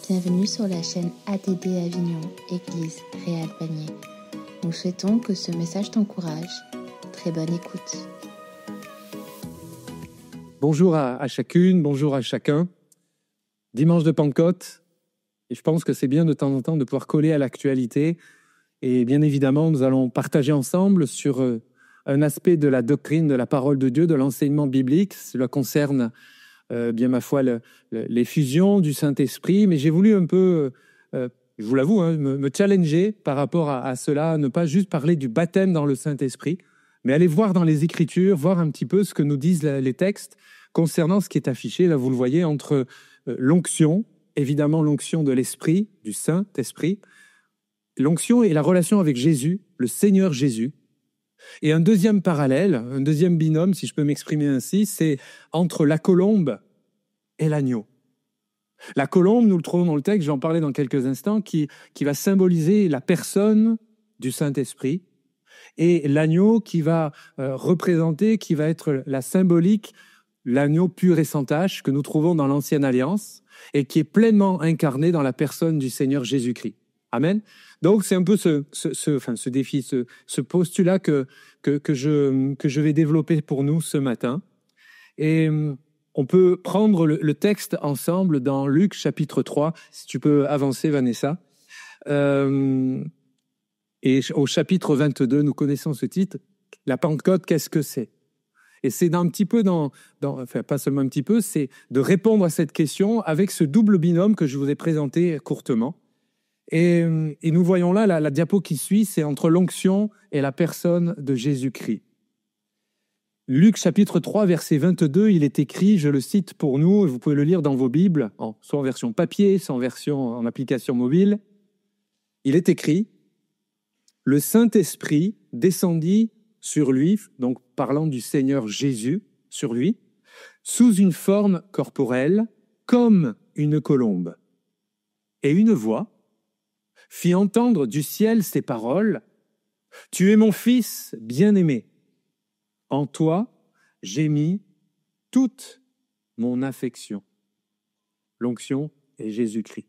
Bienvenue sur la chaîne ADD Avignon, Église Réal Panier. Nous souhaitons que ce message t'encourage. Très bonne écoute. Bonjour à chacune, bonjour à chacun. Dimanche de Pentecôte, et je pense que c'est bien de temps en temps de pouvoir coller à l'actualité. Et bien évidemment, nous allons partager ensemble sur un aspect de la doctrine, de la parole de Dieu, de l'enseignement biblique. Cela concerne bien ma foi l'effusion du Saint-Esprit, mais j'ai voulu un peu, je vous l'avoue, me challenger par rapport à cela, ne pas juste parler du baptême dans le Saint-Esprit, mais aller voir dans les Écritures, voir un petit peu ce que nous disent les textes concernant ce qui est affiché. Là, vous le voyez, entre l'onction, évidemment l'onction de l'Esprit, du Saint-Esprit, l'onction et la relation avec Jésus, le Seigneur Jésus. Et un deuxième parallèle, un deuxième binôme, si je peux m'exprimer ainsi, c'est entre la colombe et l'agneau. La colombe, nous le trouvons dans le texte, j'en parlais dans quelques instants, qui va symboliser la personne du Saint-Esprit, et l'agneau qui va représenter, qui va être la symbolique, l'agneau pur et sans tache que nous trouvons dans l'Ancienne Alliance, et qui est pleinement incarné dans la personne du Seigneur Jésus-Christ. Amen. Donc, c'est un peu ce défi, ce postulat que je vais développer pour nous ce matin. Et on peut prendre le texte ensemble dans Luc chapitre 3. Si tu peux avancer, Vanessa. Et au chapitre 22, nous connaissons ce titre. La Pentecôte, qu'est-ce que c'est? Et c'est un petit peu enfin pas seulement un petit peu, c'est de répondre à cette question avec ce double binôme que je vous ai présenté courtement. Et nous voyons là, la diapo qui suit, c'est entre l'onction et la personne de Jésus-Christ. Luc chapitre 3, verset 22, il est écrit, je le cite pour nous, et vous pouvez le lire dans vos Bibles, soit en version papier, soit en version en application mobile. Il est écrit, « Le Saint-Esprit descendit sur lui, donc parlant du Seigneur Jésus, sur lui, sous une forme corporelle, comme une colombe. Et une voix fit entendre du ciel ces paroles, « Tu es mon Fils bien-aimé. En toi, j'ai mis toute mon affection. » L'onction est Jésus-Christ.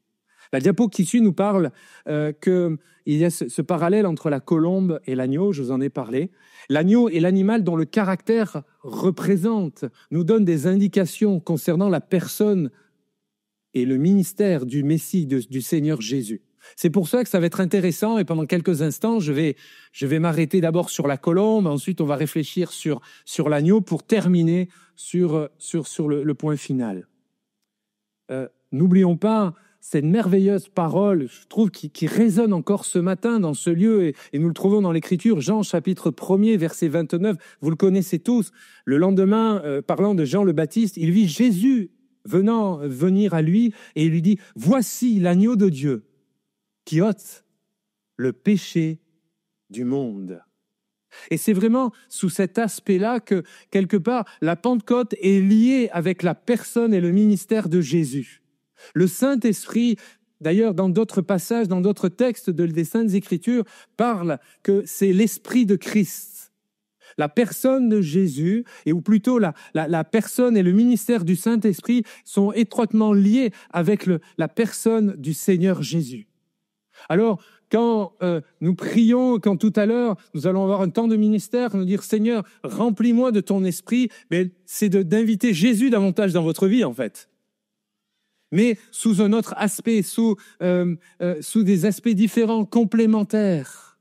La diapo qui suit nous parle qu'il y a ce parallèle entre la colombe et l'agneau, je vous en ai parlé. L'agneau est l'animal dont le caractère représente, nous donne des indications concernant la personne et le ministère du Messie, du Seigneur Jésus. C'est pour ça que ça va être intéressant et pendant quelques instants, je vais m'arrêter d'abord sur la colombe, ensuite on va réfléchir sur l'agneau pour terminer sur le point final. N'oublions pas cette merveilleuse parole, je trouve, qui résonne encore ce matin dans ce lieu et nous le trouvons dans l'Écriture, Jean chapitre 1er, verset 29, vous le connaissez tous. Le lendemain, parlant de Jean le Baptiste, il vit Jésus venir à lui et il lui dit « Voici l'agneau de Dieu qui ôte le péché du monde. » Et c'est vraiment sous cet aspect-là que, quelque part, la Pentecôte est liée avec la personne et le ministère de Jésus. Le Saint-Esprit, d'ailleurs, dans d'autres passages, dans d'autres textes des Saintes Écritures, parle que c'est l'Esprit de Christ. La personne de Jésus, et ou plutôt la personne et le ministère du Saint-Esprit sont étroitement liés avec la personne du Seigneur Jésus. Alors, quand nous prions, quand tout à l'heure, nous allons avoir un temps de ministère, nous dire « Seigneur, remplis-moi de ton esprit », c'est d'inviter Jésus davantage dans votre vie, en fait. Mais sous un autre aspect, sous des aspects différents, complémentaires.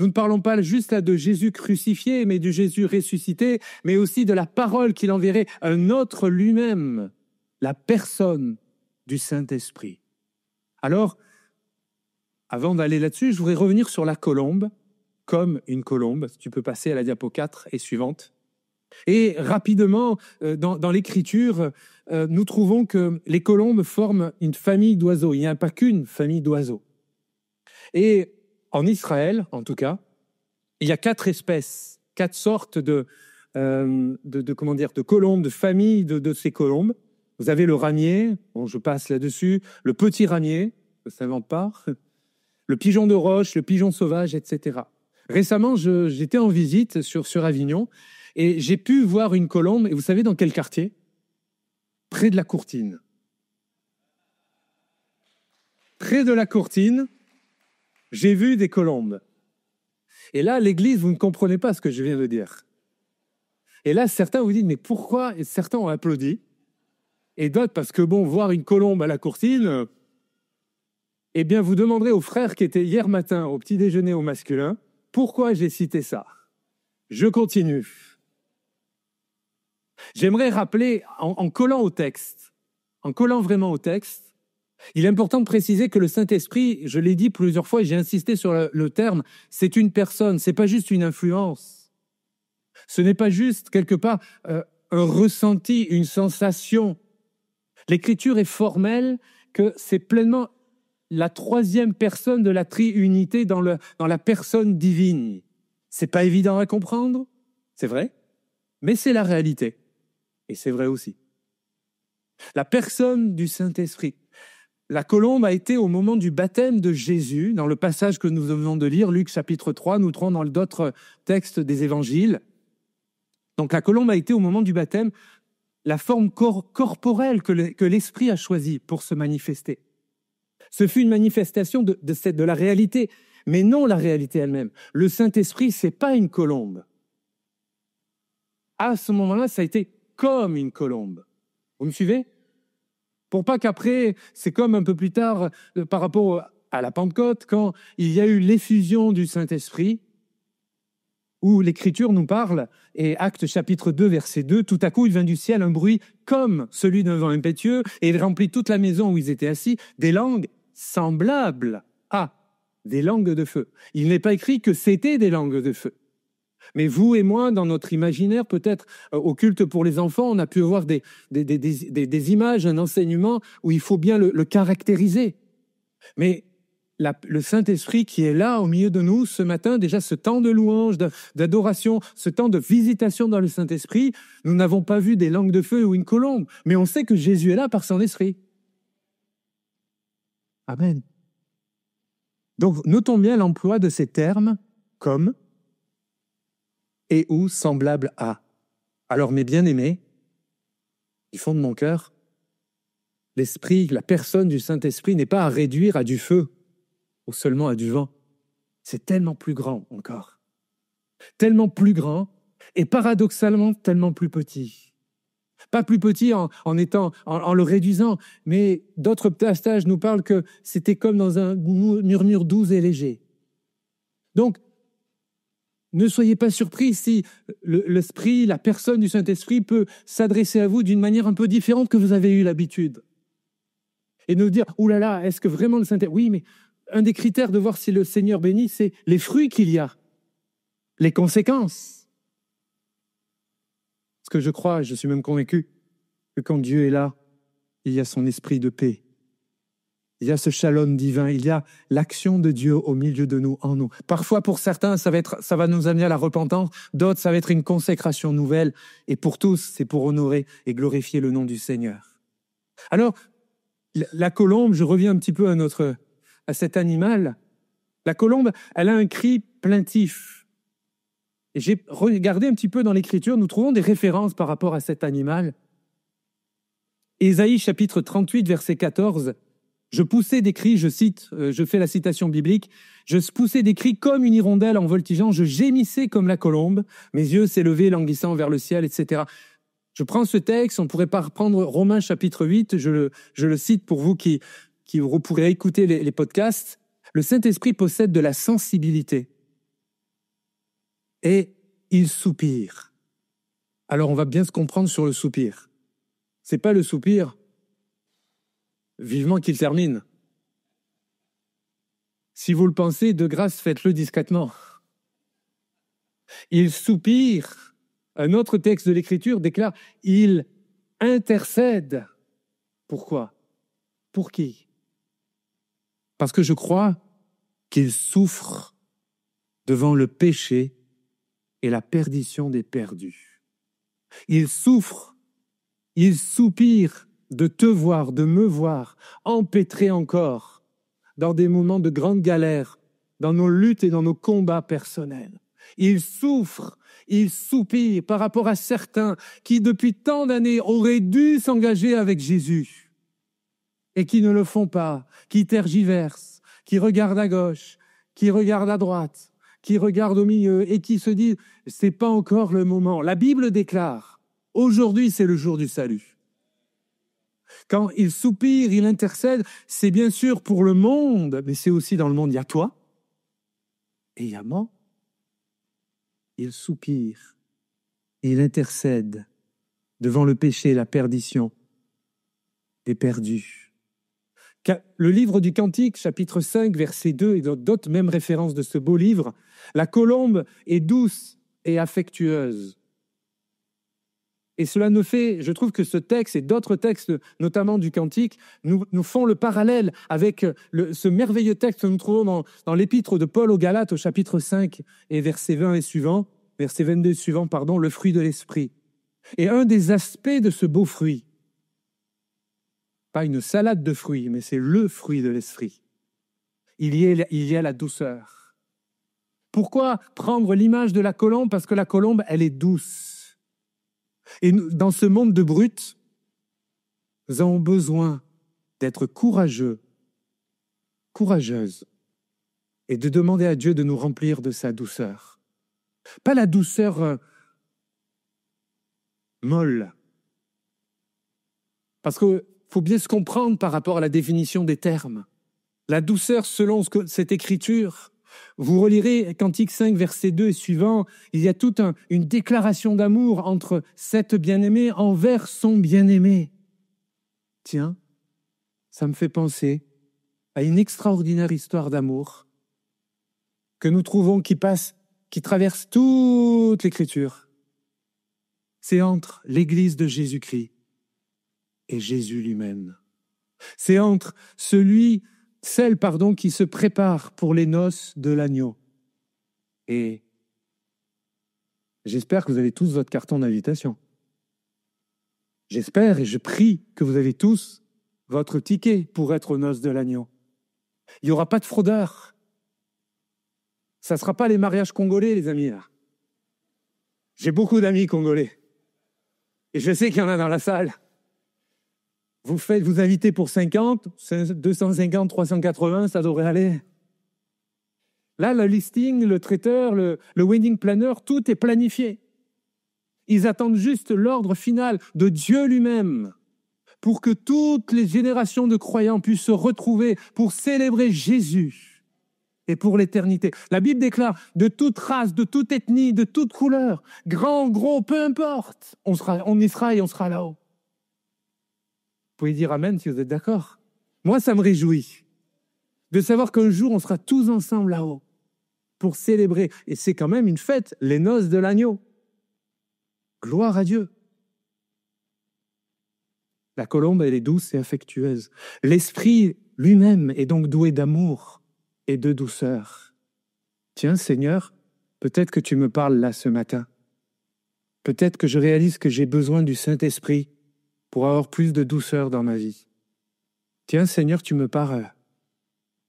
Nous ne parlons pas juste là de Jésus crucifié, mais de Jésus ressuscité, mais aussi de la parole qu'il enverrait un autre lui-même, la personne du Saint-Esprit. Alors, avant d'aller là-dessus, je voudrais revenir sur la colombe, comme une colombe. Tu peux passer à la diapo 4 et suivante. Et rapidement, dans l'Écriture, nous trouvons que les colombes forment une famille d'oiseaux. Il n'y a pas qu'une famille d'oiseaux. Et en Israël, en tout cas, il y a 4 espèces, 4 sortes de colombes, de familles de ces colombes. Vous avez le ramier, bon, je passe là-dessus, le petit ramier, ça ne s'invente pas, le pigeon de roche, le pigeon sauvage, etc. Récemment, j'étais en visite sur Avignon et j'ai pu voir une colombe, et vous savez dans quel quartier? Près de la Courtine. près de la courtine, j'ai vu des colombes. Et là, l'église, vous ne comprenez pas ce que je viens de dire. Et là, certains vous disent, mais pourquoi? Et certains ont applaudi. Et d'autres, parce que bon, voir une colombe à la courtine, eh bien, vous demanderez aux frères qui étaient hier matin au petit déjeuner au masculin, pourquoi j'ai cité ça? Je continue. J'aimerais rappeler, en collant au texte, en collant vraiment au texte, il est important de préciser que le Saint-Esprit, je l'ai dit plusieurs fois et j'ai insisté sur le terme, c'est une personne, c'est pas juste une influence. Ce n'est pas juste, quelque part, un ressenti, une sensation. L'Écriture est formelle que c'est pleinement la troisième personne de la triunité dans la personne divine. C'est pas évident à comprendre, c'est vrai, mais c'est la réalité. Et c'est vrai aussi. La personne du Saint-Esprit. La colombe a été au moment du baptême de Jésus, dans le passage que nous venons de lire, Luc chapitre 3, nous trouvons dans d'autres textes des évangiles. Donc la colombe a été au moment du baptême la forme corporelle que l'Esprit a choisie pour se manifester. Ce fut une manifestation de la réalité, mais non la réalité elle-même. Le Saint-Esprit, c'est pas une colombe. À ce moment-là, ça a été comme une colombe. Vous me suivez? Pour pas qu'après, c'est comme un peu plus tard, par rapport à la Pentecôte, quand il y a eu l'effusion du Saint-Esprit, où l'Écriture nous parle, et Actes chapitre 2, verset 2, tout à coup, il vint du ciel un bruit comme celui d'un vent impétueux, et il remplit toute la maison où ils étaient assis, des langues semblables à des langues de feu. Il n'est pas écrit que c'était des langues de feu. Mais vous et moi, dans notre imaginaire, peut-être au culte pour les enfants, on a pu avoir des images, un enseignement où il faut bien le caractériser. Mais le Saint-Esprit qui est là au milieu de nous ce matin, déjà ce temps de louange, d'adoration, ce temps de visitation dans le Saint-Esprit, nous n'avons pas vu des langues de feu ou une colombe, mais on sait que Jésus est là par son Esprit. Amen. Donc, notons bien l'emploi de ces termes comme et ou semblable à. Alors, mes bien-aimés, du fond de mon cœur, l'Esprit, la personne du Saint-Esprit n'est pas à réduire à du feu ou seulement à du vent. C'est tellement plus grand encore. Tellement plus grand et paradoxalement tellement plus petit. Pas plus petit en le réduisant, mais d'autres passages nous parlent que c'était comme dans un murmure doux et léger. Donc, ne soyez pas surpris si l'Esprit, la personne du Saint-Esprit peut s'adresser à vous d'une manière un peu différente que vous avez eu l'habitude. Et nous dire, ouh là là, est-ce que vraiment le Saint-Esprit... Oui, mais un des critères de voir si le Seigneur bénit, c'est les fruits qu'il y a, les conséquences. Parce que je crois, je suis même convaincu, que quand Dieu est là, il y a son esprit de paix. Il y a ce shalom divin, il y a l'action de Dieu au milieu de nous, en nous. Parfois, pour certains, ça va nous amener à la repentance. D'autres, ça va être une consécration nouvelle. Et pour tous, c'est pour honorer et glorifier le nom du Seigneur. Alors, la colombe, je reviens un petit peu à cet animal. La colombe, elle a un cri plaintif. Et j'ai regardé un petit peu dans l'Écriture, nous trouvons des références par rapport à cet animal. Ésaïe chapitre 38, verset 14, « Je poussais des cris », je cite, je fais la citation biblique, « Je poussais des cris comme une hirondelle en voltigeant, je gémissais comme la colombe, mes yeux s'élevaient languissant vers le ciel, etc. » Je prends ce texte, on pourrait pas reprendre Romains chapitre 8, je le cite pour vous qui pourrez écouter les podcasts. Le Saint-Esprit possède de la sensibilité et il soupire. Alors on va bien se comprendre sur le soupir. C'est pas le soupir, vivement qu'il termine. Si vous le pensez, de grâce, faites-le discrètement. Il soupire. Un autre texte de l'Écriture déclare « Il intercède ». Pourquoi? Pour qui? Parce que je crois qu'il souffre devant le péché et la perdition des perdus. Il souffre, il soupire de te voir, de me voir, empêtrés encore dans des moments de grande galère, dans nos luttes et dans nos combats personnels. Il souffre, il soupire par rapport à certains qui, depuis tant d'années, auraient dû s'engager avec Jésus et qui ne le font pas, qui tergiversent, qui regardent à gauche, qui regardent à droite, qui regardent au milieu et qui se disent « c'est pas encore le moment ». La Bible déclare « aujourd'hui c'est le jour du salut ». Quand il soupire, il intercède, c'est bien sûr pour le monde, mais c'est aussi dans le monde, il y a toi et il y a moi. Il soupire, il intercède devant le péché, la perdition des perdus. Le livre du Cantique, chapitre 5, verset 2, et d'autres mêmes références de ce beau livre, la colombe est douce et affectueuse. Et cela nous fait, je trouve que ce texte et d'autres textes, notamment du Cantique, nous font le parallèle avec ce merveilleux texte que nous trouvons dans l'épître de Paul aux Galates, au chapitre 5 et verset 20 et suivant, verset 22 et suivant, le fruit de l'esprit. Et un des aspects de ce beau fruit, pas une salade de fruits, mais c'est le fruit de l'esprit, il y a la douceur. Pourquoi prendre l'image de la colombe? Parce que la colombe, elle est douce. Et nous, dans ce monde de brutes, nous avons besoin d'être courageux, courageuses, et de demander à Dieu de nous remplir de sa douceur. Pas la douceur molle. Parce qu'il faut bien se comprendre par rapport à la définition des termes. La douceur, selon cette écriture, vous relirez Cantique 5, verset 2 et suivant, il y a toute une déclaration d'amour entre cette bien-aimée envers son bien-aimé. Tiens, ça me fait penser à une extraordinaire histoire d'amour que nous trouvons qui traverse toute l'Écriture. C'est entre l'Église de Jésus-Christ et Jésus lui-même. C'est entre celle qui se prépare pour les noces de l'agneau. Et j'espère que vous avez tous votre carton d'invitation. J'espère et je prie que vous avez tous votre ticket pour être aux noces de l'agneau. Il n'y aura pas de fraudeurs. Ça ne sera pas les mariages congolais, les amis. Là. J'ai beaucoup d'amis congolais. Et je sais qu'il y en a dans la salle. Vous invitez pour 50, 250, 380, ça devrait aller. Là, le listing, le traiteur, le wedding planner, tout est planifié. Ils attendent juste l'ordre final de Dieu lui-même pour que toutes les générations de croyants puissent se retrouver pour célébrer Jésus et pour l'éternité. La Bible déclare de toute race, de toute ethnie, de toute couleur, grand, gros, peu importe, on y sera et on sera là-haut. Vous pouvez dire amen si vous êtes d'accord. Moi, ça me réjouit de savoir qu'un jour, on sera tous ensemble là-haut pour célébrer. Et c'est quand même une fête, les noces de l'agneau. Gloire à Dieu. La colombe, elle est douce et affectueuse. L'esprit lui-même est donc doué d'amour et de douceur. Tiens, Seigneur, peut-être que tu me parles là ce matin. Peut-être que je réalise que j'ai besoin du Saint-Esprit pour avoir plus de douceur dans ma vie. Tiens, Seigneur, tu me parles.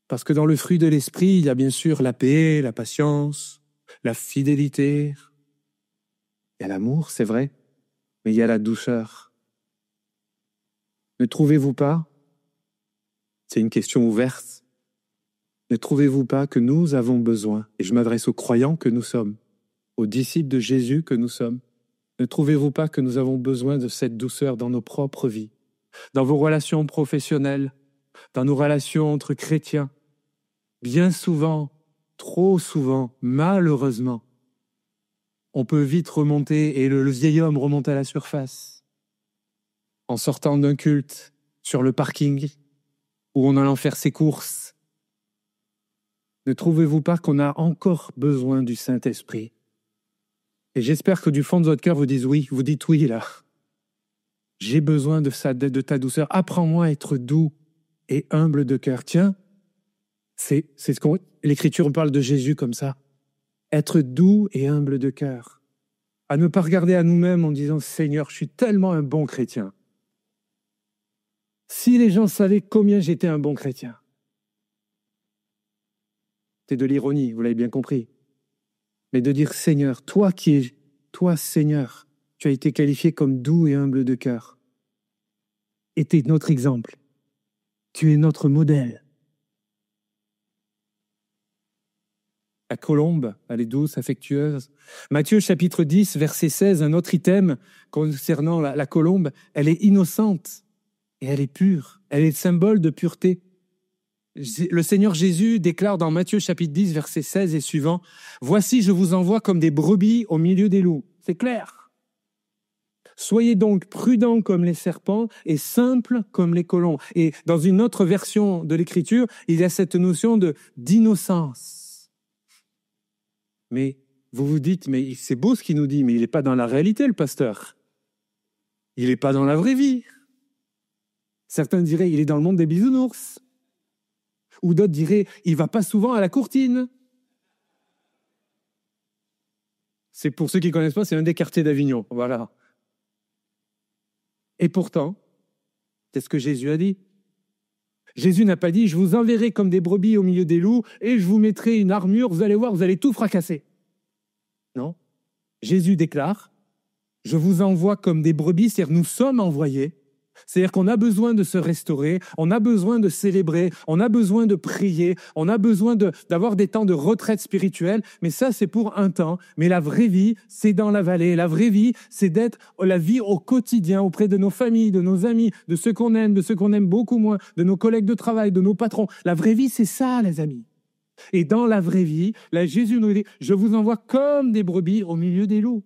Parce que dans le fruit de l'esprit, il y a bien sûr la paix, la patience, la fidélité. Il y a l'amour, c'est vrai, mais il y a la douceur. Ne trouvez-vous pas, c'est une question ouverte, ne trouvez-vous pas que nous avons besoin, et je m'adresse aux croyants que nous sommes, aux disciples de Jésus que nous sommes, ne trouvez-vous pas que nous avons besoin de cette douceur dans nos propres vies, dans vos relations professionnelles, dans nos relations entre chrétiens? Bien souvent, trop souvent, malheureusement, on peut vite remonter et le vieil homme remonte à la surface en sortant d'un culte sur le parking ou en allant faire ses courses. Ne trouvez-vous pas qu'on a encore besoin du Saint-Esprit? Et j'espère que du fond de votre cœur, vous dites oui là. J'ai besoin de ta douceur. Apprends-moi à être doux et humble de cœur. Tiens, c'est ce qu'on l'Écriture parle de Jésus comme ça. Être doux et humble de cœur. À ne pas regarder à nous-mêmes en disant « Seigneur, je suis tellement un bon chrétien. » Si les gens savaient combien j'étais un bon chrétien. C'est de l'ironie, vous l'avez bien compris. Mais de dire « Seigneur, toi Seigneur, tu as été qualifié comme doux et humble de cœur. Et t'es notre exemple. Tu es notre modèle. La colombe, elle est douce, affectueuse. Matthieu chapitre 10, verset 16, un autre item concernant la colombe, elle est innocente et elle est pure. Elle est le symbole de pureté. Le Seigneur Jésus déclare dans Matthieu chapitre 10, verset 16 et suivant, « Voici, je vous envoie comme des brebis au milieu des loups. » C'est clair. « Soyez donc prudents comme les serpents et simples comme les colombes. » Et dans une autre version de l'Écriture, il y a cette notion d'innocence. Mais vous vous dites, mais c'est beau ce qu'il nous dit, mais il n'est pas dans la réalité, le pasteur. Il n'est pas dans la vraie vie. Certains diraient, il est dans le monde des bisounours. Ou d'autres diraient, il ne va pas souvent à la courtine. C'est pour ceux qui ne connaissent pas, c'est un des quartiers d'Avignon. Voilà. Et pourtant, c'est ce que Jésus a dit. Jésus n'a pas dit, je vous enverrai comme des brebis au milieu des loups et je vous mettrai une armure, vous allez voir, vous allez tout fracasser. Non. Jésus déclare, je vous envoie comme des brebis, c'est-à-dire nous sommes envoyés, c'est-à-dire qu'on a besoin de se restaurer, on a besoin de célébrer, on a besoin de prier, on a besoin d'avoir des temps de retraite spirituelle, mais ça c'est pour un temps. Mais la vraie vie, c'est dans la vallée. La vraie vie, c'est d'être la vie au quotidien, auprès de nos familles, de nos amis, de ceux qu'on aime beaucoup moins, de nos collègues de travail, de nos patrons. La vraie vie, c'est ça, les amis. Et dans la vraie vie, là, Jésus nous dit, je vous envoie comme des brebis au milieu des loups.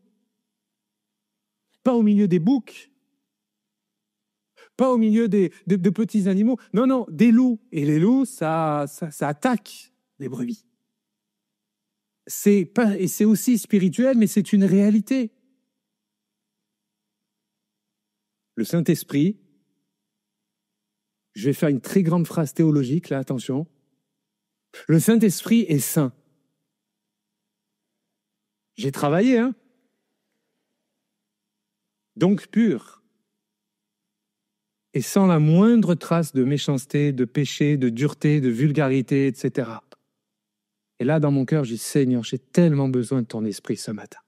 Pas au milieu des boucs. Pas au milieu de petits animaux. Non, non, des loups. Et les loups, ça attaque les brebis. Et c'est aussi spirituel, mais c'est une réalité. Le Saint-Esprit, je vais faire une très grande phrase théologique, là, attention. Le Saint-Esprit est saint. J'ai travaillé, hein. Donc pur. Et sans la moindre trace de méchanceté, de péché, de dureté, de vulgarité, etc. Et là, dans mon cœur, je dis, Seigneur, j'ai tellement besoin de ton esprit ce matin.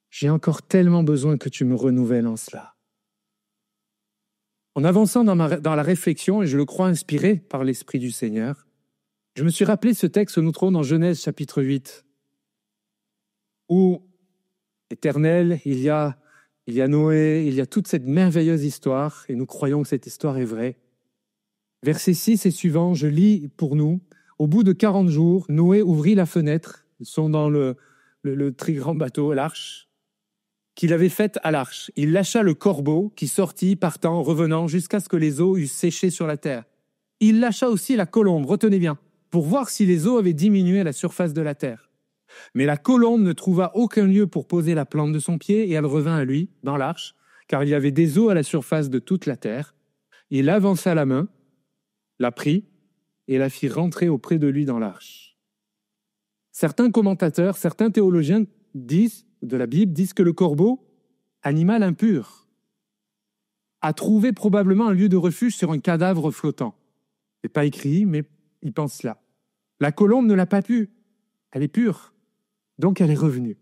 J'ai encore tellement besoin que tu me renouvelles en cela. En avançant dans la réflexion, et je le crois inspiré par l'Esprit du Seigneur, je me suis rappelé ce texte que nous trouvons dans Genèse chapitre 8, où, éternel, il y a Noé, il y a toute cette merveilleuse histoire, et nous croyons que cette histoire est vraie. Versets 6 et suivants, je lis pour nous. Au bout de 40 jours, Noé ouvrit la fenêtre, ils sont dans le très grand bateau, l'arche, qu'il avait faite à l'arche. Il lâcha le corbeau qui sortit, partant, revenant, jusqu'à ce que les eaux eussent séché sur la terre. Il lâcha aussi la colombe, retenez bien, pour voir si les eaux avaient diminué à la surface de la terre. Mais la colombe ne trouva aucun lieu pour poser la plante de son pied, et elle revint à lui, dans l'arche, car il y avait des eaux à la surface de toute la terre. Il avança la main, la prit, et la fit rentrer auprès de lui dans l'arche. Certains commentateurs, certains théologiens de la Bible disent que le corbeau, animal impur, a trouvé probablement un lieu de refuge sur un cadavre flottant. Ce n'est pas écrit, mais il pense cela. La colombe ne l'a pas pu. Elle est pure. Donc elle est revenue.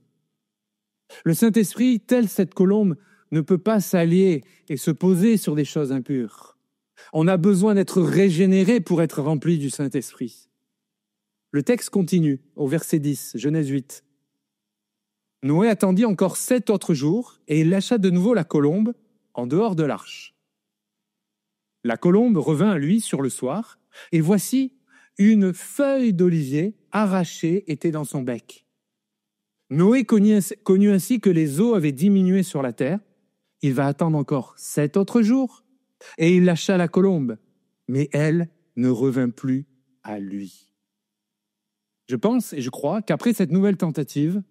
Le Saint-Esprit, tel cette colombe, ne peut pas s'allier et se poser sur des choses impures. On a besoin d'être régénéré pour être rempli du Saint-Esprit. Le texte continue au verset 10, Genèse 8. Noé attendit encore 7 autres jours et il lâcha de nouveau la colombe en dehors de l'arche. La colombe revint à lui sur le soir et voici une feuille d'olivier arrachée était dans son bec. Noé connut ainsi que les eaux avaient diminué sur la terre. Il va attendre encore 7 autres jours et il lâcha la colombe, mais elle ne revint plus à lui. Je pense et je crois qu'après cette nouvelle tentative,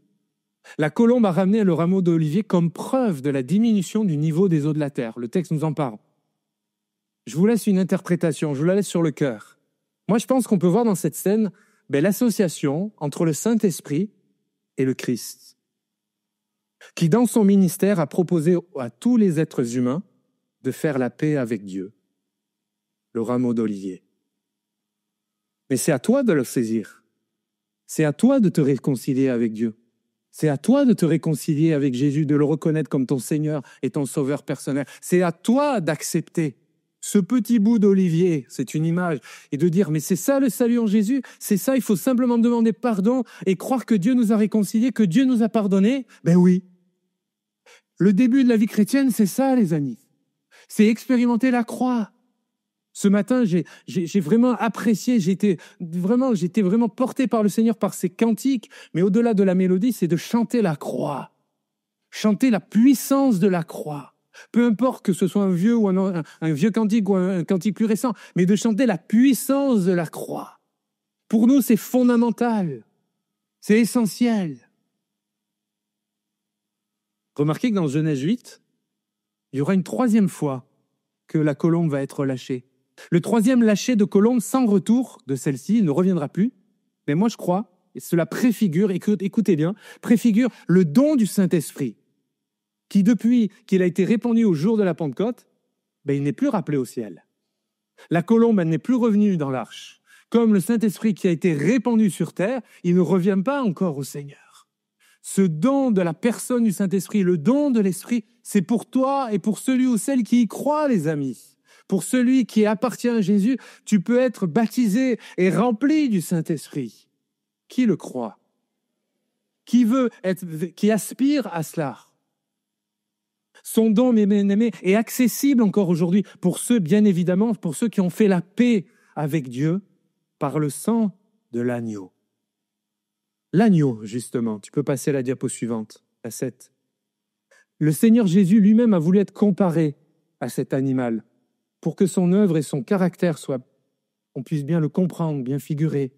la colombe a ramené le rameau d'olivier comme preuve de la diminution du niveau des eaux de la terre. Le texte nous en parle. Je vous laisse une interprétation, je vous la laisse sur le cœur. Moi, je pense qu'on peut voir dans cette scène l'association entre le Saint-Esprit et le Christ, qui dans son ministère a proposé à tous les êtres humains de faire la paix avec Dieu, le rameau d'olivier. Mais c'est à toi de le saisir. C'est à toi de te réconcilier avec Dieu. C'est à toi de te réconcilier avec Jésus, de le reconnaître comme ton Seigneur et ton Sauveur personnel. C'est à toi d'accepter ce petit bout d'olivier, c'est une image, et de dire, mais c'est ça le salut en Jésus, c'est ça, il faut simplement demander pardon et croire que Dieu nous a réconciliés, que Dieu nous a pardonné. Ben oui. Le début de la vie chrétienne, c'est ça, les amis. C'est expérimenter la croix. Ce matin, j'ai vraiment apprécié, j'étais vraiment porté par le Seigneur, par ces cantiques, mais au-delà de la mélodie, c'est de chanter la croix. Chanter la puissance de la croix. Peu importe que ce soit un vieux ou un vieux cantique ou un cantique plus récent, mais de chanter la puissance de la croix. Pour nous, c'est fondamental. C'est essentiel. Remarquez que dans Genèse 8, il y aura une troisième fois que la colombe va être lâchée. Le troisième lâcher de colombe sans retour de celle-ci, il ne reviendra plus. Mais moi, je crois, et cela préfigure, écoutez bien, préfigure le don du Saint-Esprit, qui depuis qu'il a été répandu au jour de la Pentecôte, il n'est plus rappelé au ciel. La colombe, elle n'est plus revenue dans l'arche. Comme le Saint-Esprit qui a été répandu sur terre, il ne revient pas encore au Seigneur. Ce don de la personne du Saint-Esprit, le don de l'Esprit, c'est pour toi et pour celui ou celle qui y croit, les amis. Pour celui qui appartient à Jésus, tu peux être baptisé et rempli du Saint-Esprit. Qui le croit? Qui aspire à cela? Son don, mes bien-aimés, est accessible encore aujourd'hui pour ceux, bien évidemment, pour ceux qui ont fait la paix avec Dieu par le sang de l'agneau. L'agneau, justement, tu peux passer à la diapo suivante, la 7. Le Seigneur Jésus lui-même a voulu être comparé à cet animal pour que son œuvre et son caractère soient, on puisse bien le comprendre, bien figurer.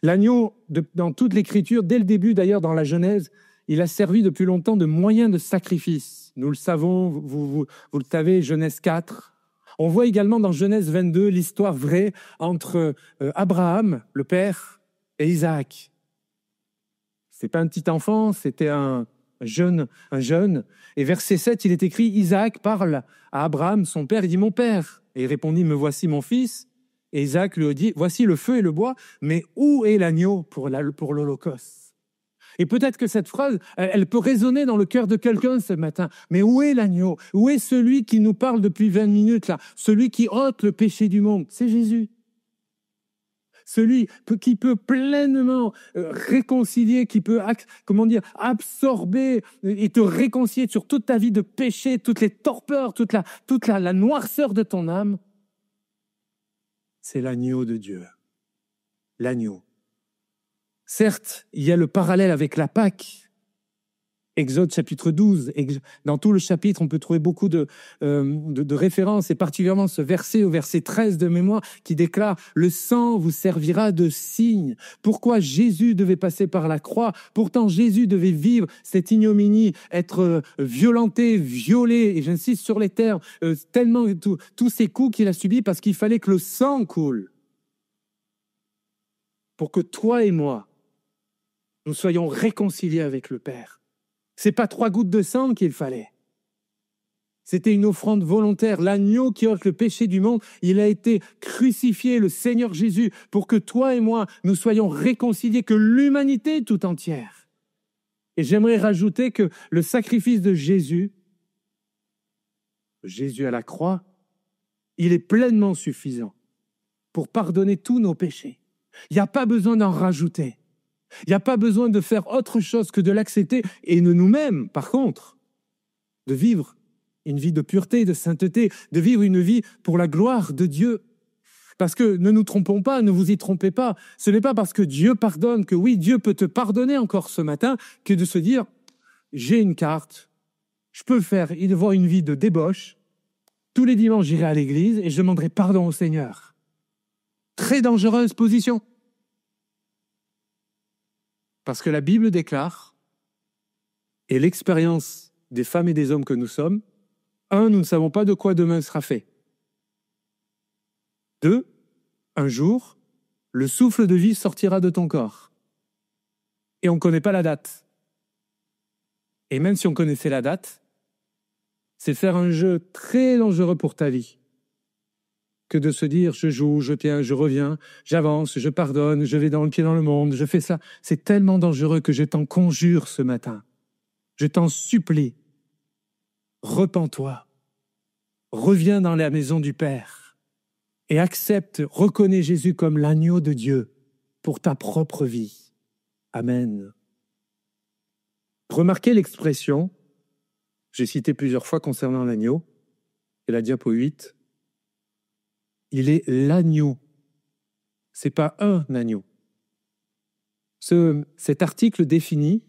L'agneau, dans toute l'Écriture, dès le début d'ailleurs dans la Genèse, il a servi depuis longtemps de moyen de sacrifice. Nous le savons, vous le savez, Genèse 4. On voit également dans Genèse 22 l'histoire vraie entre Abraham, le père, et Isaac. Ce n'est pas un petit enfant, c'était un jeune. Et verset 7, il est écrit, Isaac parle à Abraham, son père, il dit « Mon père ». Et il répondit « Me voici mon fils ». Et Isaac lui dit « Voici le feu et le bois, mais où est l'agneau pour l'Holocauste ?» Et peut-être que cette phrase, elle peut résonner dans le cœur de quelqu'un ce matin. Mais où est l'agneau? Où est celui qui nous parle depuis 20 minutes là? Celui qui ôte le péché du monde? C'est Jésus. Celui qui peut pleinement réconcilier, qui peut, absorber et te réconcilier sur toute ta vie de péché, toutes les torpeurs, toute la noirceur de ton âme. C'est l'agneau de Dieu. L'agneau. Certes, il y a le parallèle avec la Pâque. Exode chapitre 12. Dans tout le chapitre, on peut trouver beaucoup de références, et particulièrement ce verset, au verset 13 de mémoire, qui déclare « Le sang vous servira de signe ». Pourquoi Jésus devait passer par la croix? Pourtant, Jésus devait vivre cette ignominie, être violenté, violé, et j'insiste sur les termes, tellement tous ces coups qu'il a subis, parce qu'il fallait que le sang coule. Pour que toi et moi, nous soyons réconciliés avec le Père. C'est pas 3 gouttes de sang qu'il fallait. C'était une offrande volontaire. L'agneau qui ôte le péché du monde, il a été crucifié, le Seigneur Jésus, pour que toi et moi, nous soyons réconciliés, que l'humanité tout entière. Et j'aimerais rajouter que le sacrifice de Jésus à la croix, il est pleinement suffisant pour pardonner tous nos péchés. Il n'y a pas besoin d'en rajouter. Il n'y a pas besoin de faire autre chose que de l'accepter et de nous-mêmes, par contre, de vivre une vie de pureté, de sainteté, de vivre une vie pour la gloire de Dieu. Parce que ne nous trompons pas, ne vous y trompez pas. Ce n'est pas parce que Dieu pardonne, que oui, Dieu peut te pardonner encore ce matin, que de se dire, j'ai une carte, je peux avoir une vie de débauche, tous les dimanches j'irai à l'église et je demanderai pardon au Seigneur. Très dangereuse position. Parce que la Bible déclare, et l'expérience des femmes et des hommes que nous sommes, 1, nous ne savons pas de quoi demain sera fait. 2, un jour, le souffle de vie sortira de ton corps. Et on ne connaît pas la date. Et même si on connaissait la date, c'est faire un jeu très dangereux pour ta vie. Que de se dire, je joue, je tiens, je reviens, j'avance, je pardonne, je vais dans le pied dans le monde, je fais ça. C'est tellement dangereux que je t'en conjure ce matin. Je t'en supplie. Repens-toi. reviens dans la maison du Père et accepte, reconnais Jésus comme l'agneau de Dieu pour ta propre vie. Amen. Remarquez l'expression, j'ai cité plusieurs fois concernant l'agneau, et la diapo 8, il est l'agneau. Ce n'est pas un agneau. Cet article défini,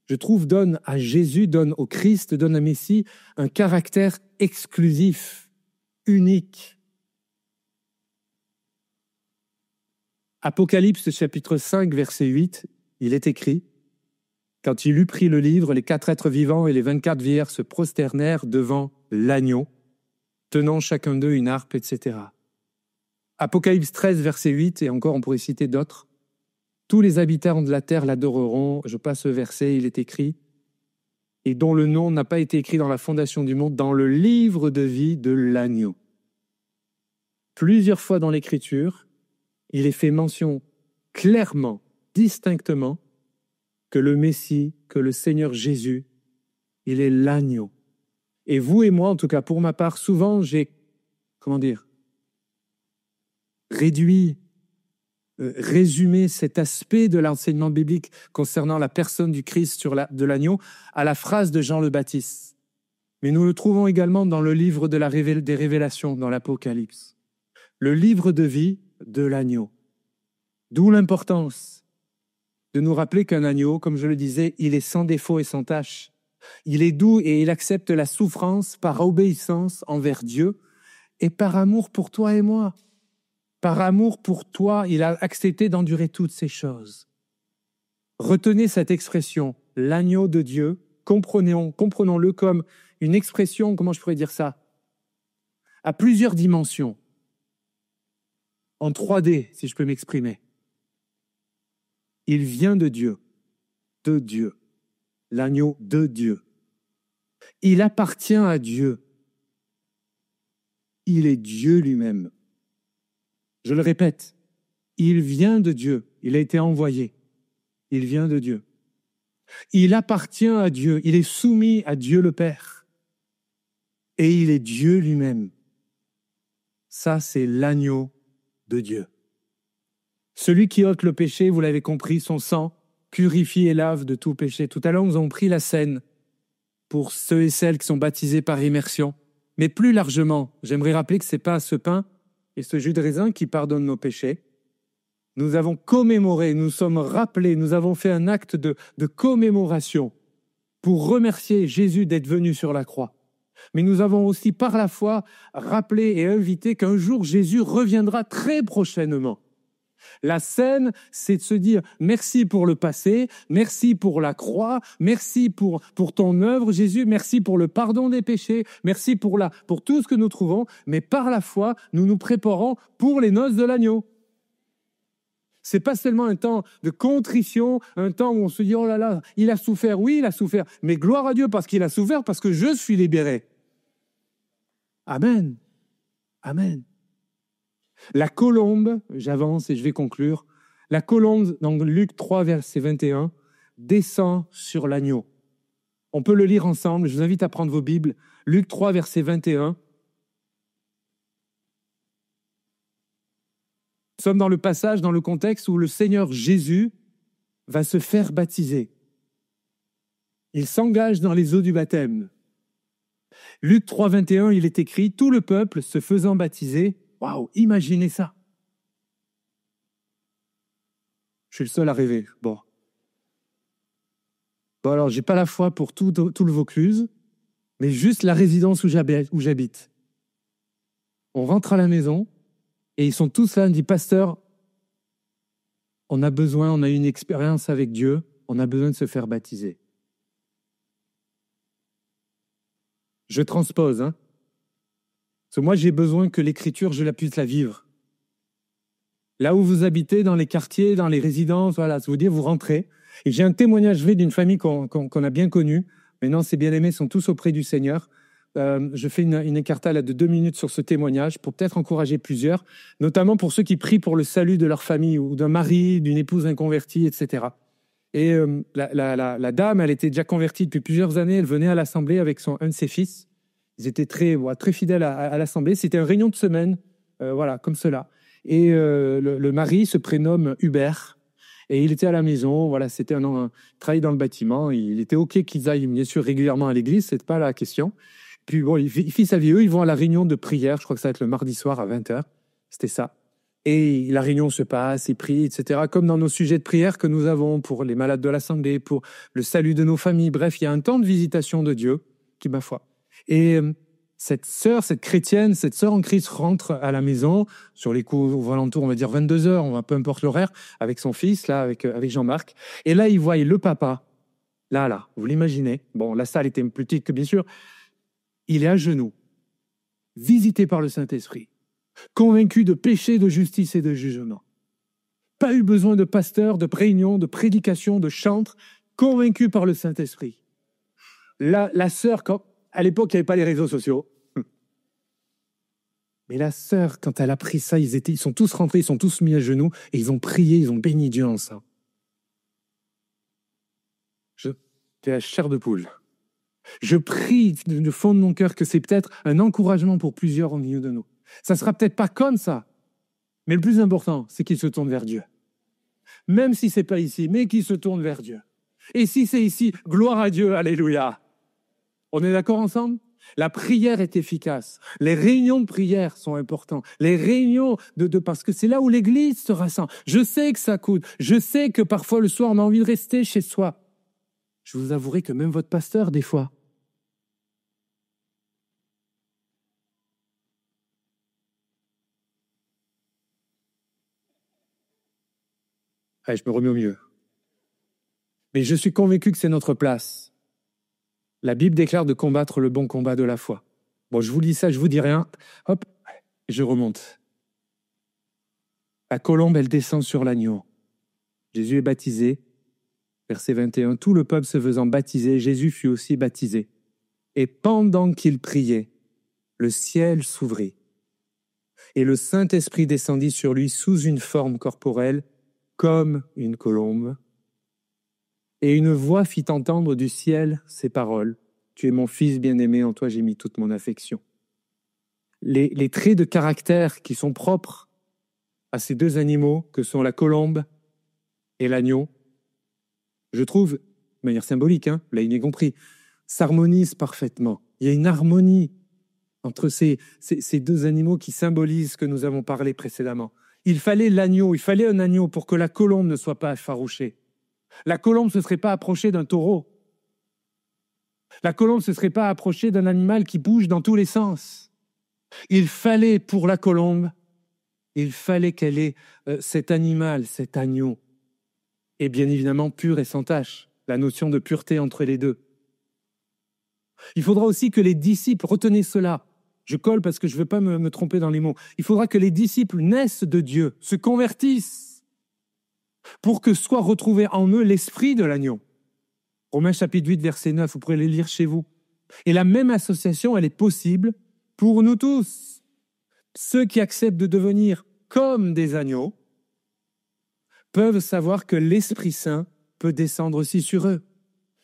je trouve, donne à Jésus, donne au Christ, donne à Messie un caractère exclusif, unique. Apocalypse chapitre 5, verset 8, il est écrit « Quand il eut pris le livre, les 4 êtres vivants et les 24 vierges se prosternèrent devant l'agneau, tenant chacun d'eux une harpe, etc. » Apocalypse 13, verset 8, et encore on pourrait citer d'autres. Tous les habitants de la terre l'adoreront. Je passe ce verset, il est écrit. Et dont le nom n'a pas été écrit dans la fondation du monde, dans le livre de vie de l'agneau. Plusieurs fois dans l'Écriture, il est fait mention clairement, distinctement, que le Messie, que le Seigneur Jésus, il est l'agneau. Et vous et moi, en tout cas pour ma part, souvent j'ai, résumer cet aspect de l'enseignement biblique concernant la personne du Christ de l'agneau à la phrase de Jean le Baptiste. Mais nous le trouvons également dans le livre des Révélations, dans l'Apocalypse. Le livre de vie de l'agneau. D'où l'importance de nous rappeler qu'un agneau, comme je le disais, il est sans défaut et sans tache. Il est doux et il accepte la souffrance par obéissance envers Dieu et par amour pour toi et moi. Par amour pour toi, il a accepté d'endurer toutes ces choses. Retenez cette expression, l'agneau de Dieu, comprenons-le comme une expression, comment je pourrais dire ça, à plusieurs dimensions, en 3D, si je peux m'exprimer. Il vient de Dieu, l'agneau de Dieu. Il appartient à Dieu. Il est Dieu lui-même. Je le répète, il vient de Dieu, il a été envoyé, il vient de Dieu. Il appartient à Dieu, il est soumis à Dieu le Père. Et il est Dieu lui-même. Ça, c'est l'agneau de Dieu. Celui qui ôte le péché, vous l'avez compris, son sang purifie et lave de tout péché. Tout à l'heure, nous avons pris la scène pour ceux et celles qui sont baptisés par immersion. Mais plus largement, j'aimerais rappeler que ce n'est pas ce pain et ce jus de raisin qui pardonnent nos péchés. Nous avons commémoré, nous sommes rappelés, nous avons fait un acte de commémoration pour remercier Jésus d'être venu sur la croix. Mais nous avons aussi par la foi rappelé et invité qu'un jour Jésus reviendra très prochainement. La scène, c'est de se dire merci pour le passé, merci pour la croix, merci pour ton œuvre Jésus, merci pour le pardon des péchés, merci pour tout ce que nous trouvons, mais par la foi, nous nous préparons pour les noces de l'agneau. C'est pas seulement un temps de contrition, un temps où on se dit oh là là, il a souffert, oui il a souffert, mais gloire à Dieu parce qu'il a souffert, parce que je suis libéré. Amen. Amen. La colombe, j'avance et je vais conclure, la colombe dans Luc 3, verset 21, descend sur l'agneau. On peut le lire ensemble, je vous invite à prendre vos Bibles. Luc 3, verset 21. Nous sommes dans le passage, dans le contexte où le Seigneur Jésus va se faire baptiser. Il s'engage dans les eaux du baptême. Luc 3, 21, il est écrit « Tout le peuple se faisant baptiser ». Waouh, imaginez ça. Je suis le seul à rêver. Bon alors, j'ai pas la foi pour tout le Vaucluse, mais juste la résidence où j'habite. On rentre à la maison et ils sont tous là, on dit « Pasteur, on a une expérience avec Dieu, on a besoin de se faire baptiser. » Je transpose, hein. Parce que moi, j'ai besoin que l'écriture, je puisse la vivre. Là où vous habitez, dans les quartiers, dans les résidences, voilà, ça veut dire vous rentrez. Et j'ai un témoignage vrai d'une famille qu'on a bien connue. Maintenant, ces bien-aimés sont tous auprès du Seigneur. Je fais une écartade de 2 minutes sur ce témoignage pour peut-être encourager plusieurs, notamment pour ceux qui prient pour le salut de leur famille ou d'un mari, d'une épouse inconvertie, etc. Et la dame, elle était déjà convertie depuis plusieurs années. Elle venait à l'assemblée avec un de ses fils. Ils étaient très fidèles à l'Assemblée. C'était une réunion de semaine, comme cela. Et le mari se prénomme Hubert. Et il était à la maison, c'était un travail dans le bâtiment. Il était OK qu'ils aillent, bien sûr, régulièrement à l'église, c'est pas la question. Puis il fit sa vie. Eux, ils vont à la réunion de prière, je crois que ça va être le mardi soir à 20h. C'était ça. Et la réunion se passe, ils prient, etc. Comme dans nos sujets de prière que nous avons pour les malades de l'Assemblée, pour le salut de nos familles. Bref, il y a un temps de visitation de Dieu qui, ma foi. Et cette sœur en Christ rentre à la maison sur les coups aux alentours, on va dire 22h, peu importe l'horaire, avec son fils, là, avec Jean-Marc. Et là, il voit le papa, là, vous l'imaginez. Bon, la salle était plus petite que bien sûr. Il est à genoux, visité par le Saint-Esprit, convaincu de péché, de justice et de jugement. Pas eu besoin de pasteur, de réunion, de prédication, de chantre, convaincu par le Saint-Esprit. La sœur, à l'époque, il n'y avait pas les réseaux sociaux. Mais la sœur, quand elle a pris ça, ils sont tous rentrés, ils sont tous mis à genoux et ils ont prié, ils ont béni Dieu ensemble. J'étais la chair de poule. Je prie du fond de mon cœur que c'est peut-être un encouragement pour plusieurs au milieu de nous. Ça ne sera peut-être pas comme ça, mais le plus important, c'est qu'ils se tournent vers Dieu. Même si ce n'est pas ici, mais qu'ils se tournent vers Dieu. Et si c'est ici, gloire à Dieu, alléluia. On est d'accord ensemble ? La prière est efficace. Les réunions de prière sont importantes. Les réunions parce que c'est là où l'Église se rassemble. Je sais que ça coûte. Je sais que parfois le soir, on a envie de rester chez soi. Je vous avouerai que même votre pasteur, des fois, je me remets au mieux. Mais je suis convaincu que c'est notre place. La Bible déclare de combattre le bon combat de la foi. Bon, je vous lis ça, je vous dis rien. Hop, je remonte. La colombe, elle descend sur l'agneau. Jésus est baptisé. Verset 21. Tout le peuple se faisant baptiser, Jésus fut aussi baptisé. Et pendant qu'il priait, le ciel s'ouvrit. Et le Saint-Esprit descendit sur lui sous une forme corporelle, comme une colombe. Et une voix fit entendre du ciel ces paroles. Tu es mon fils bien-aimé, en toi j'ai mis toute mon affection. Les traits de caractère qui sont propres à ces deux animaux, que sont la colombe et l'agneau, je trouve, de manière symbolique, là il est compris, s'harmonisent parfaitement. Il y a une harmonie entre ces deux animaux qui symbolisent ce que nous avons parlé précédemment. Il fallait un agneau pour que la colombe ne soit pas effarouchée. La colombe ne se serait pas approchée d'un taureau. La colombe ne se serait pas approchée d'un animal qui bouge dans tous les sens. Il fallait pour la colombe, qu'elle ait cet animal, cet agneau, et bien évidemment pur et sans tache, la notion de pureté entre les deux. Il faudra aussi que les disciples, retenez cela, je colle parce que je ne veux pas me tromper dans les mots, il faudra que les disciples naissent de Dieu, se convertissent, pour que soit retrouvé en eux l'esprit de l'agneau. Romains chapitre 8, verset 9, vous pourrez les lire chez vous. Et la même association, elle est possible pour nous tous. Ceux qui acceptent de devenir comme des agneaux peuvent savoir que l'Esprit Saint peut descendre aussi sur eux.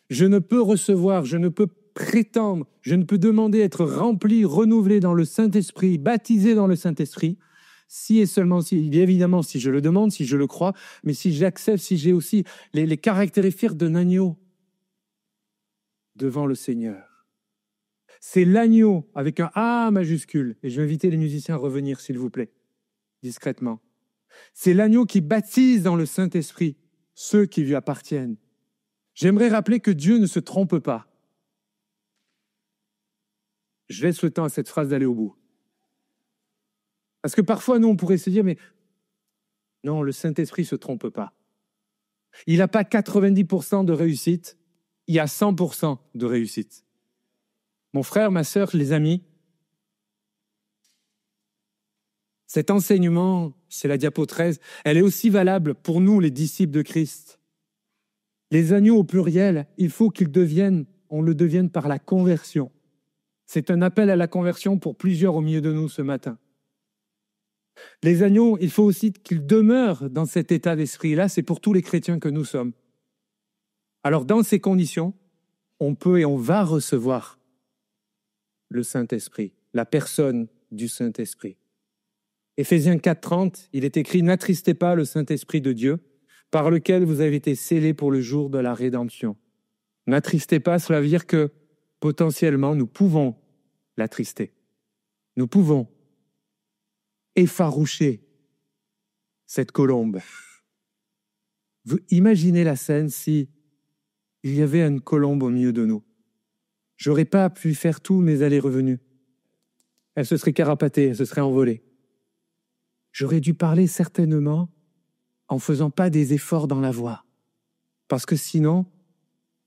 Je ne peux recevoir, je ne peux prétendre, je ne peux demander être rempli, renouvelé dans le Saint-Esprit, baptisé dans le Saint-Esprit, si et seulement si, bien évidemment, si je le demande, si je le crois, mais si j'accepte, si j'ai aussi les caractéristiques d'un agneau devant le Seigneur. C'est l'agneau avec un A majuscule, et je vais inviter les musiciens à revenir, s'il vous plaît, discrètement. C'est l'agneau qui baptise dans le Saint-Esprit ceux qui lui appartiennent. J'aimerais rappeler que Dieu ne se trompe pas. Je laisse le temps à cette phrase d'aller au bout. Parce que parfois, nous, on pourrait se dire, mais non, le Saint-Esprit ne se trompe pas. Il n'a pas 90% de réussite, il y a 100% de réussite. Mon frère, ma sœur, les amis, cet enseignement, c'est la diapo 13, elle est aussi valable pour nous, les disciples de Christ. Les agneaux au pluriel, il faut on le devienne par la conversion. C'est un appel à la conversion pour plusieurs au milieu de nous ce matin. Les agneaux, il faut aussi qu'ils demeurent dans cet état d'esprit-là, c'est pour tous les chrétiens que nous sommes. Alors dans ces conditions, on peut et on va recevoir le Saint-Esprit, la personne du Saint-Esprit. Éphésiens 4:30, il est écrit « N'attristez pas le Saint-Esprit de Dieu, par lequel vous avez été scellés pour le jour de la rédemption. » N'attristez pas, cela veut dire que potentiellement, nous pouvons l'attrister. Nous pouvons effaroucher cette colombe. Vous imaginez la scène si il y avait une colombe au milieu de nous. J'aurais pas pu faire tous mes allers-revenus. Elle se serait carapatée, elle se serait envolée. J'aurais dû parler certainement en faisant pas des efforts dans la voix. Parce que sinon,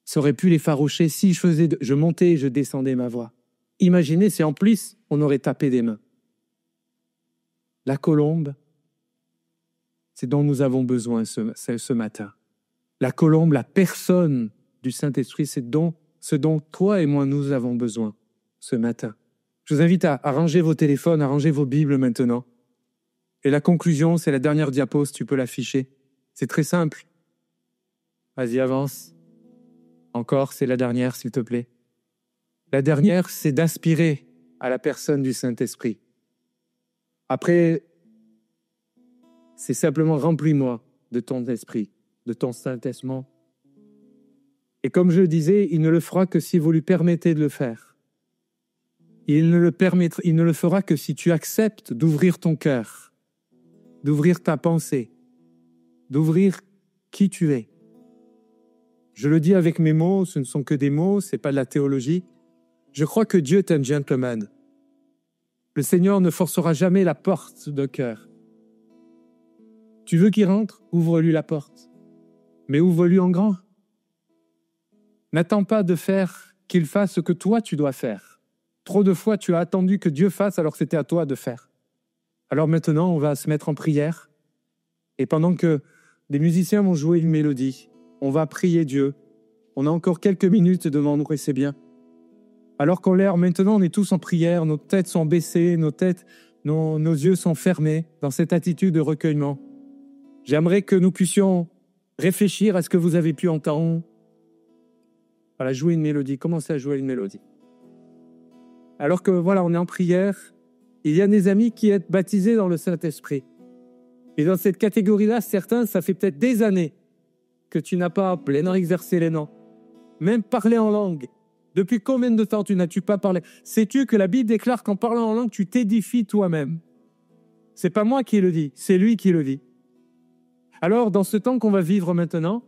ça aurait pu l'effaroucher si je montais et je descendais ma voix. Imaginez si en plus, on aurait tapé des mains. La colombe, c'est dont nous avons besoin ce matin. La colombe, la personne du Saint-Esprit, c'est ce dont toi et moi nous avons besoin ce matin. Je vous invite à ranger vos téléphones, à ranger vos Bibles maintenant. Et la conclusion, c'est la dernière diapo, si tu peux l'afficher. C'est très simple. Vas-y, avance. Encore, c'est la dernière, s'il te plaît. La dernière, c'est d'aspirer à la personne du Saint-Esprit. Après, c'est simplement remplis-moi de ton esprit, de ton Saint-Esprit. Et comme je le disais, il ne le fera que si vous lui permettez de le faire. Il ne le fera que si tu acceptes d'ouvrir ton cœur, d'ouvrir ta pensée, d'ouvrir qui tu es. Je le dis avec mes mots, ce ne sont que des mots, ce n'est pas de la théologie. Je crois que Dieu est un gentleman. Le Seigneur ne forcera jamais la porte de cœur. Tu veux qu'il rentre? Ouvre-lui la porte. Mais ouvre-lui en grand. N'attends pas de faire qu'il fasse ce que toi tu dois faire. Trop de fois, tu as attendu que Dieu fasse alors que c'était à toi de faire. Alors maintenant, on va se mettre en prière. Et pendant que les musiciens vont jouer une mélodie, on va prier Dieu. On a encore quelques minutes devant nous et c'est bien. Alors qu'en l'air, maintenant, on est tous en prière, nos têtes sont baissées, nos yeux sont fermés dans cette attitude de recueillement. J'aimerais que nous puissions réfléchir à ce que vous avez pu entendre. Voilà, jouer une mélodie, commencez à jouer une mélodie. Alors que voilà, on est en prière, il y a des amis qui sont baptisés dans le Saint-Esprit. Et dans cette catégorie-là, certains, ça fait peut-être des années que tu n'as pas pleinement exercé les noms, même parlé en langue. Depuis combien de temps n'as-tu pas parlé? Sais-tu que la Bible déclare qu'en parlant en langue, tu t'édifies toi-même? C'est pas moi qui le dis, c'est lui qui le dit. Alors, dans ce temps qu'on va vivre maintenant,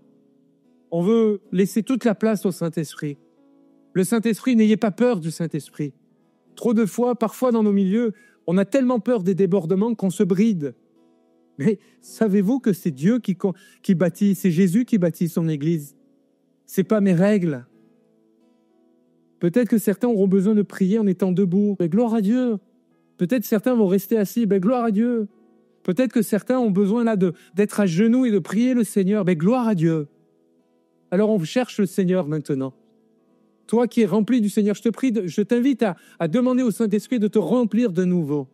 on veut laisser toute la place au Saint-Esprit. Le Saint-Esprit, n'ayez pas peur du Saint-Esprit. Trop de fois, parfois dans nos milieux, on a tellement peur des débordements qu'on se bride. Mais savez-vous que c'est Dieu qui bâtit, c'est Jésus qui bâtit son Église? C'est pas mes règles. Peut-être que certains auront besoin de prier en étant debout. Mais gloire à Dieu. Peut-être certains vont rester assis. Mais gloire à Dieu. Peut-être que certains ont besoin là d'être à genoux et de prier le Seigneur. Mais gloire à Dieu. Alors on cherche le Seigneur maintenant. Toi qui es rempli du Seigneur, je t'invite à demander au Saint-Esprit de te remplir de nouveau.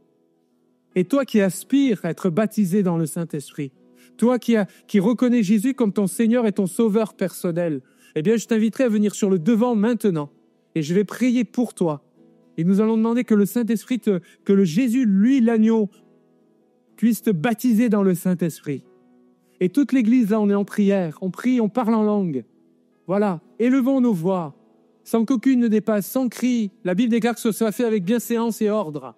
Et toi qui aspires à être baptisé dans le Saint-Esprit, toi qui reconnais Jésus comme ton Seigneur et ton Sauveur personnel, eh bien je t'inviterai à venir sur le devant maintenant. Et je vais prier pour toi. Et nous allons demander que le Saint-Esprit, que le Jésus, lui, l'agneau, puisse te baptiser dans le Saint-Esprit. Et toute l'Église, là, on est en prière. On prie, on parle en langue. Voilà. Élevons nos voix, sans qu'aucune ne dépasse, sans cri. La Bible déclare que ce soit fait avec bienséance et ordre.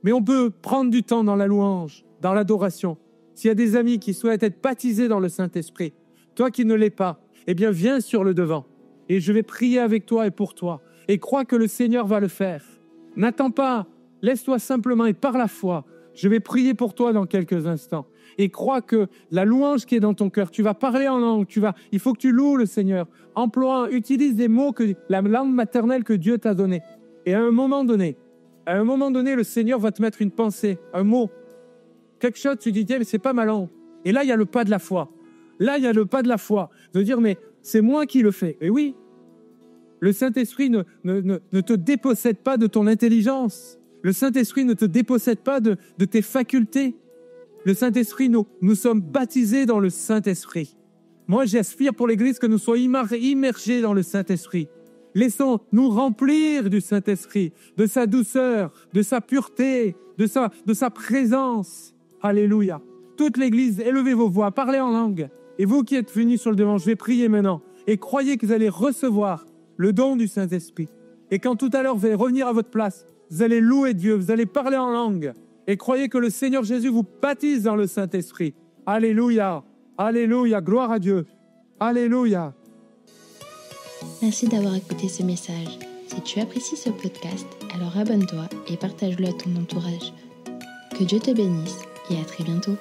Mais on peut prendre du temps dans la louange, dans l'adoration. S'il y a des amis qui souhaitent être baptisés dans le Saint-Esprit, toi qui ne l'es pas, eh bien, viens sur le devant. Et je vais prier avec toi et pour toi. Et crois que le Seigneur va le faire. N'attends pas, laisse-toi simplement et par la foi, je vais prier pour toi dans quelques instants. Et crois que la louange qui est dans ton cœur, tu vas parler en langue, il faut que tu loues le Seigneur. Utilise des mots, la langue maternelle que Dieu t'a donnée. Et à un moment donné, le Seigneur va te mettre une pensée, un mot, quelque chose, tu dis, tiens, mais c'est pas ma langue. Et là, il y a le pas de la foi. De dire, mais c'est moi qui le fais. Et oui, le Saint-Esprit ne te dépossède pas de ton intelligence. Le Saint-Esprit ne te dépossède pas de tes facultés. Le Saint-Esprit, nous sommes baptisés dans le Saint-Esprit. Moi, j'aspire pour l'Église que nous soyons immergés dans le Saint-Esprit. Laissons-nous remplir du Saint-Esprit, de sa douceur, de sa pureté, de sa présence. Alléluia. Toute l'Église, élevez vos voix, parlez en langue. Et vous qui êtes venus sur le devant, je vais prier maintenant. Et croyez que vous allez recevoir le don du Saint-Esprit. Et quand tout à l'heure vous allez revenir à votre place, vous allez louer Dieu, vous allez parler en langue. Et croyez que le Seigneur Jésus vous baptise dans le Saint-Esprit. Alléluia. Alléluia. Gloire à Dieu. Alléluia. Merci d'avoir écouté ce message. Si tu apprécies ce podcast, alors abonne-toi et partage-le à ton entourage. Que Dieu te bénisse et à très bientôt.